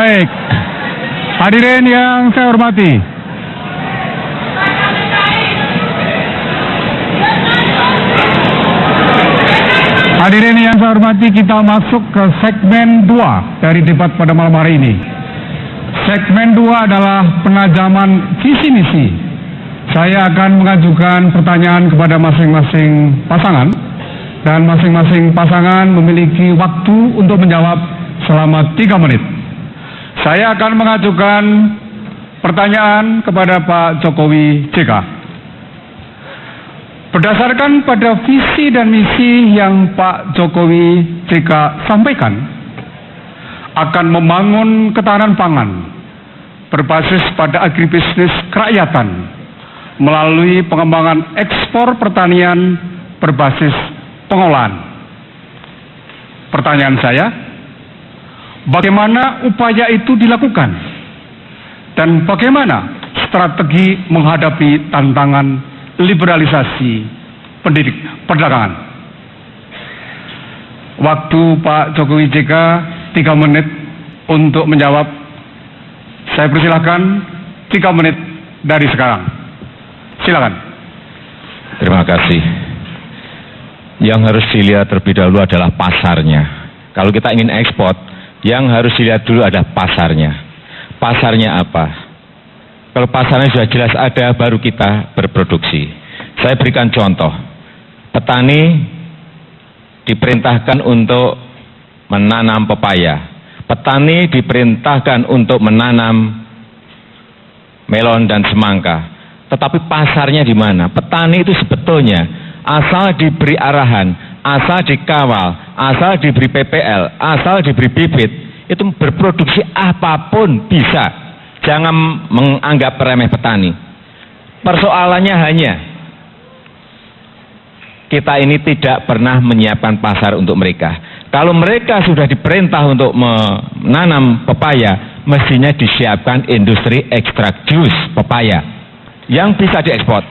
Baik, hadirin yang saya hormati, kita masuk ke segmen 2 dari debat pada malam hari ini. Segmen 2 adalah penajaman visi misi. Saya akan mengajukan pertanyaan kepada masing-masing pasangan, dan masing-masing pasangan memiliki waktu untuk menjawab selama 3 menit. Saya akan mengajukan pertanyaan kepada Pak Jokowi JK. Berdasarkan pada visi dan misi yang Pak Jokowi JK sampaikan, akan membangun ketahanan pangan berbasis pada agribisnis kerakyatan melalui pengembangan ekspor pertanian berbasis pengolahan. Pertanyaan saya, bagaimana upaya itu dilakukan? Dan bagaimana strategi menghadapi tantangan liberalisasi perdagangan? Waktu Pak Jokowi JK 3 menit untuk menjawab. Saya persilahkan 3 menit dari sekarang. Silakan. Terima kasih. Yang harus dilihat terlebih dahulu adalah pasarnya. Kalau kita ingin ekspor, yang harus dilihat dulu adalah pasarnya. Pasarnya apa? Kalau pasarnya sudah jelas ada, baru kita berproduksi. Saya berikan contoh. Petani diperintahkan untuk menanam pepaya. Petani diperintahkan untuk menanam melon dan semangka. Tetapi pasarnya di mana? Petani itu sebetulnya asal diberi arahan, asal dikawal, asal diberi PPL, asal diberi bibit, itu berproduksi apapun bisa. Jangan menganggap remeh petani. Persoalannya hanya kita ini tidak pernah menyiapkan pasar untuk mereka. Kalau mereka sudah diperintah untuk menanam pepaya, mestinya disiapkan industri ekstrak jus pepaya yang bisa diekspor.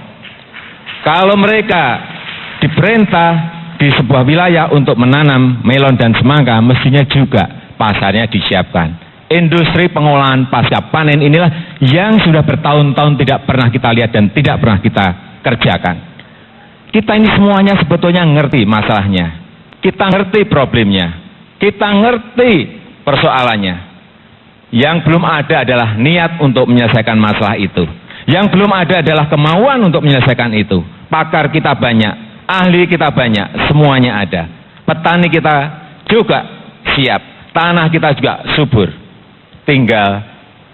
Kalau mereka diperintah di sebuah wilayah untuk menanam melon dan semangka, mestinya juga pasarnya disiapkan. Industri pengolahan pasca panen inilah yang sudah bertahun-tahun tidak pernah kita lihat dan tidak pernah kita kerjakan. Kita ini semuanya sebetulnya ngerti masalahnya. Kita ngerti problemnya. Kita ngerti persoalannya. Yang belum ada adalah niat untuk menyelesaikan masalah itu. Yang belum ada adalah kemauan untuk menyelesaikan itu. Pakar kita banyak, ahli kita banyak, semuanya ada. Petani kita juga siap, tanah kita juga subur. Tinggal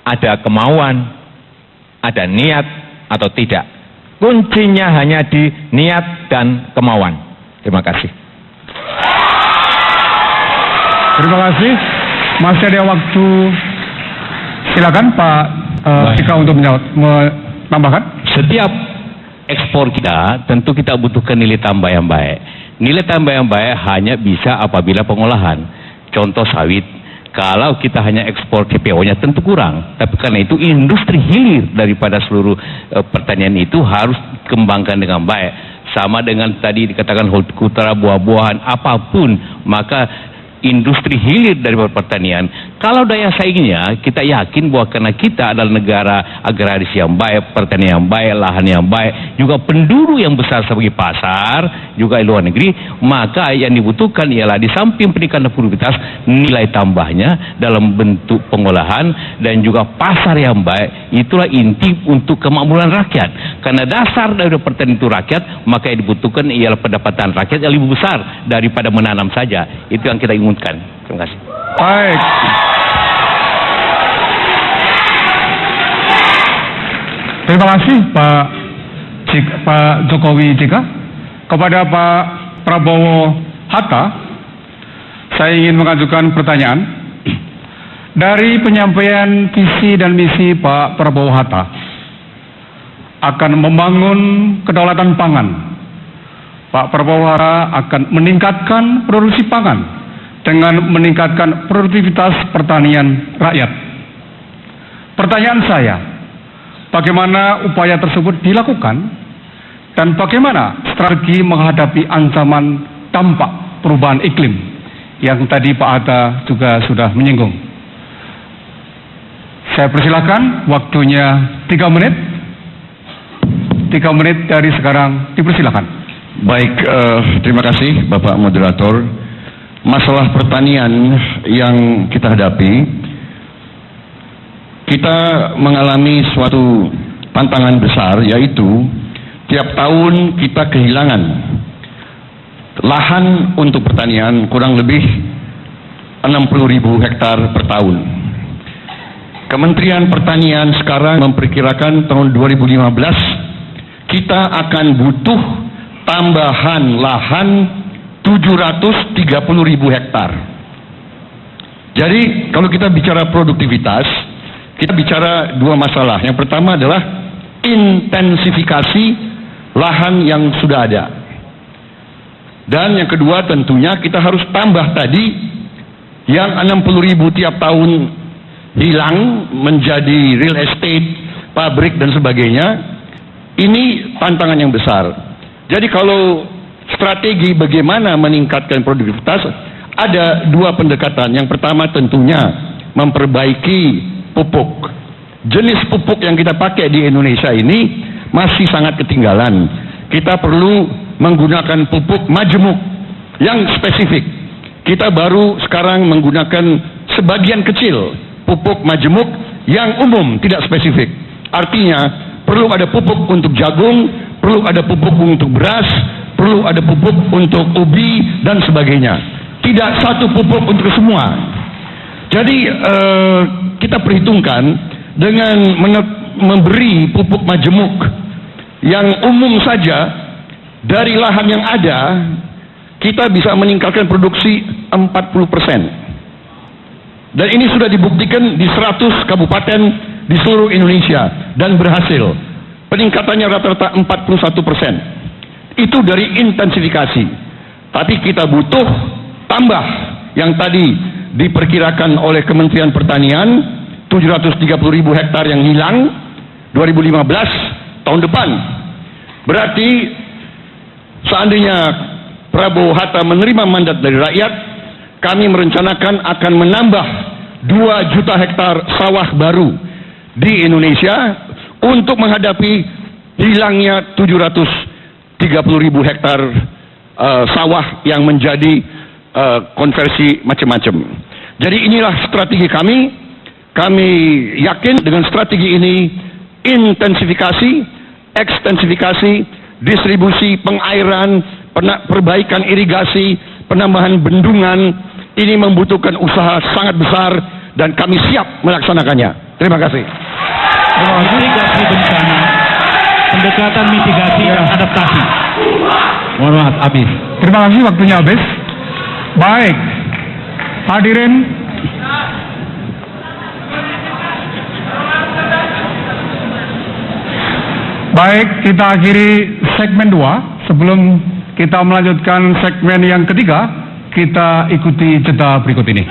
ada kemauan, ada niat atau tidak. Kuncinya hanya di niat dan kemauan. Terima kasih. Terima kasih. Masih ada waktu. Silakan Pak JK untuk menambahkan. Setiap ekspor kita tentu kita butuhkan nilai tambah yang baik. Nilai tambah yang baik hanya bisa apabila pengolahan. Contoh sawit, kalau kita hanya ekspor CPO-nya tentu kurang. Tapi karena itu industri hilir daripada seluruh pertanian itu harus dikembangkan dengan baik. Sama dengan tadi dikatakan hortikultura, buah-buahan, apapun, maka industri hilir dari pertanian. Kalau daya saingnya, kita yakin bahwa karena kita adalah negara agraris yang baik, pertanian yang baik, lahan yang baik, juga penduduk yang besar sebagai pasar, juga di luar negeri, maka yang dibutuhkan ialah di samping peningkatan produktivitas, nilai tambahnya dalam bentuk pengolahan dan juga pasar yang baik. Itulah inti untuk kemakmuran rakyat. Karena dasar dari pertanian itu rakyat, maka yang dibutuhkan ialah pendapatan rakyat yang lebih besar daripada menanam saja. Itu yang kita inginkan. Terima kasih. Baik. Terima kasih Pak Jokowi JK. Kepada Pak Prabowo Hatta, saya ingin mengajukan pertanyaan. Dari penyampaian visi dan misi Pak Prabowo Hatta akan membangun kedaulatan pangan. Pak Prabowo Hatta akan meningkatkan produksi pangan dengan meningkatkan produktivitas pertanian rakyat. Pertanyaan saya, bagaimana upaya tersebut dilakukan dan bagaimana strategi menghadapi ancaman dampak perubahan iklim yang tadi Pak Hatta juga sudah menyinggung. Saya persilakan, waktunya 3 menit. 3 menit dari sekarang, dipersilakan. Baik, terima kasih Bapak Moderator. Masalah pertanian yang kita hadapi, kita mengalami suatu tantangan besar, yaitu tiap tahun kita kehilangan lahan untuk pertanian kurang lebih 60.000 hektar per tahun. Kementerian Pertanian sekarang memperkirakan tahun 2015 kita akan butuh tambahan lahan 730.000 hektar. Jadi kalau kita bicara produktivitas, kita bicara dua masalah. Yang pertama adalah intensifikasi lahan yang sudah ada. Dan yang kedua tentunya kita harus tambah tadi yang 60.000 tiap tahun hilang menjadi real estate, pabrik dan sebagainya. Ini tantangan yang besar. Jadi kalau strategi bagaimana meningkatkan produktivitas, ada dua pendekatan. Yang pertama tentunya memperbaiki pupuk. Jenis pupuk yang kita pakai di Indonesia ini masih sangat ketinggalan. Kita perlu menggunakan pupuk majemuk yang spesifik. Kita baru sekarang menggunakan sebagian kecil pupuk majemuk yang umum, tidak spesifik. Artinya perlu ada pupuk untuk jagung, perlu ada pupuk untuk beras, perlu ada pupuk untuk ubi dan sebagainya. Tidak satu pupuk untuk semua. Jadi kita perhitungkan dengan memberi pupuk majemuk yang umum saja dari lahan yang ada, kita bisa meningkatkan produksi 40%. Dan ini sudah dibuktikan di 100 kabupaten di seluruh Indonesia dan berhasil. Peningkatannya rata-rata 41%. Itu dari intensifikasi. Tapi kita butuh tambah yang tadi diperkirakan oleh Kementerian Pertanian 730.000 hektar yang hilang 2015 tahun depan. Berarti seandainya Prabowo Hatta menerima mandat dari rakyat, kami merencanakan akan menambah 2 juta hektar sawah baru di Indonesia untuk menghadapi hilangnya 730.000 hektar sawah yang menjadi konversi macam-macam. Jadi inilah strategi kami. Kami yakin dengan strategi ini intensifikasi, ekstensifikasi, distribusi pengairan, perbaikan irigasi, penambahan bendungan, ini membutuhkan usaha sangat besar dan kami siap melaksanakannya. Terima kasih. Mitigasi bencana, pendekatan mitigasi dan adaptasi. Mohon maaf, habis. Terima kasih, waktunya habis. Baik, hadirin. Baik, kita akhiri segmen 2. Sebelum kita melanjutkan segmen yang ketiga, kita ikuti jeda berikut ini.